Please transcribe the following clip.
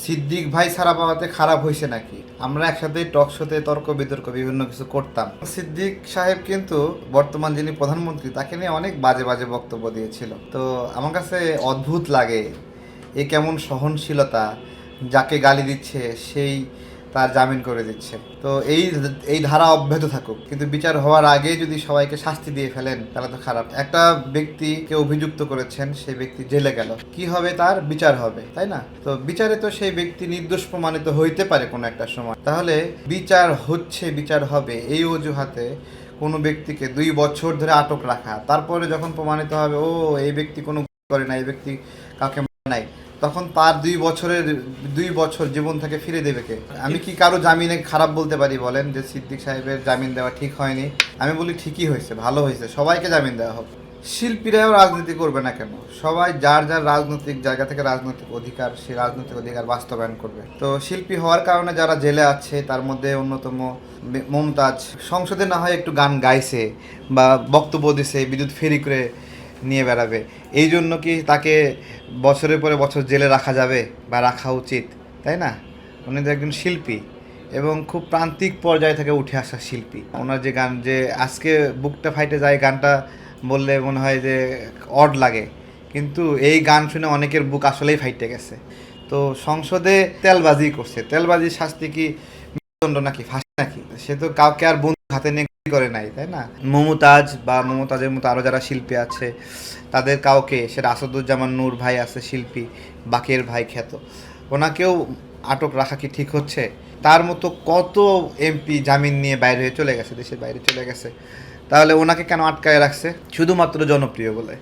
সিদ্দিক ভাই ছাড়া পাওয়াতে খারাপ হয়েছে নাকি? আমরা একসাথে টক শোতে তর্ক বিতর্ক বিভিন্ন কিছু করতাম। সিদ্দিক সাহেব কিন্তু বর্তমান যিনি প্রধানমন্ত্রী তাকে নিয়ে অনেক বাজে বাজে বক্তব্য দিয়েছিল। তো আমার কাছে অদ্ভুত লাগে এ কেমন সহনশীলতা, যাকে গালি দিচ্ছে সেই তার জামিন করে দিচ্ছে। তো এই ধারা অব্যাহত থাকুক, কিন্তু বিচার হওয়ার আগে যদি সবাইকে শাস্তি দিয়ে ফেলেন তাহলে তো খারাপ। একটা ব্যক্তিকে অভিযুক্ত করেছেন, সেই ব্যক্তি জেলে গেল, কি হবে? তার বিচার হবে, তাই না? তো বিচারে তো সেই ব্যক্তি নির্দোষ প্রমাণিত হইতে পারে কোনো একটা সময়। তাহলে বিচার হচ্ছে, বিচার হবে, এই অজুহাতে কোনো ব্যক্তিকে 2 বছর ধরে আটক রাখা, তারপরে যখন প্রমাণিত হবে ও এই ব্যক্তি কোনো করে না, এই ব্যক্তি কাউকে মানে নাই, তখন তার 2 বছর জীবন থেকে ফিরে দেবে কে? আমি কি কারো জামিনে খারাপ বলতে পারি বলেন যে সিদ্দিক সাহেবের জামিন দেওয়া ঠিক হয়নি? আমি বলি ঠিকই হয়েছে, ভালো হয়েছে, সবাইকে জামিন দেওয়া হোক। শিল্পীরাও রাজনীতি করবে না কেন? সবাই যার যার রাজনৈতিক জায়গা থেকে রাজনৈতিক অধিকার, সেই রাজনৈতিক অধিকার বাস্তবায়ন করবে। তো শিল্পী হওয়ার কারণে যারা জেলে আছে তার মধ্যে অন্যতম মমতাজ সংসদে না হয় একটু গান গাইছে বা বক্তব্য দিছে, বিদ্যুৎ ফেরি করে নিয়ে বেড়াবে, এই জন্য কি তাকে বছরের পরে বছর জেলে রাখা যাবে বা রাখা উচিত? তাই না? উনি তো একজন শিল্পী এবং খুব প্রান্তিক পর্যায় থেকে উঠে আসা শিল্পী। ওনার যে গান, যে আজকে বুকটা ফাইটে যায় গানটা বললে মনে হয় যে অড লাগে, কিন্তু এই গান শুনে অনেকের বুক আসলেই ফাইটে গেছে। তো সংসদে তেলবাজি করছে, তেলবাজির শাস্তি কি মৃত্যুদণ্ড নাকি ফাঁসি নাকি? সে তো কাউকে আর বন্দুক হাতে নিয়ে করে নাই, তাই না? মমতাজ বা মমতাজের মতো আরও যারা শিল্পী আছে তাদের কাউকে, সেটা আসাদুজ্জামান নূর ভাই আছে শিল্পী, বাকের ভাই খ্যাত, ওনাকেও আটক রাখা কি ঠিক হচ্ছে? তার মতো কত এমপি জামিন নিয়ে বাইরে হয়ে চলে গেছে, দেশের বাইরে চলে গেছে, তাহলে ওনাকে কেন আটকায় রাখছে? শুধুমাত্র জনপ্রিয় বলে।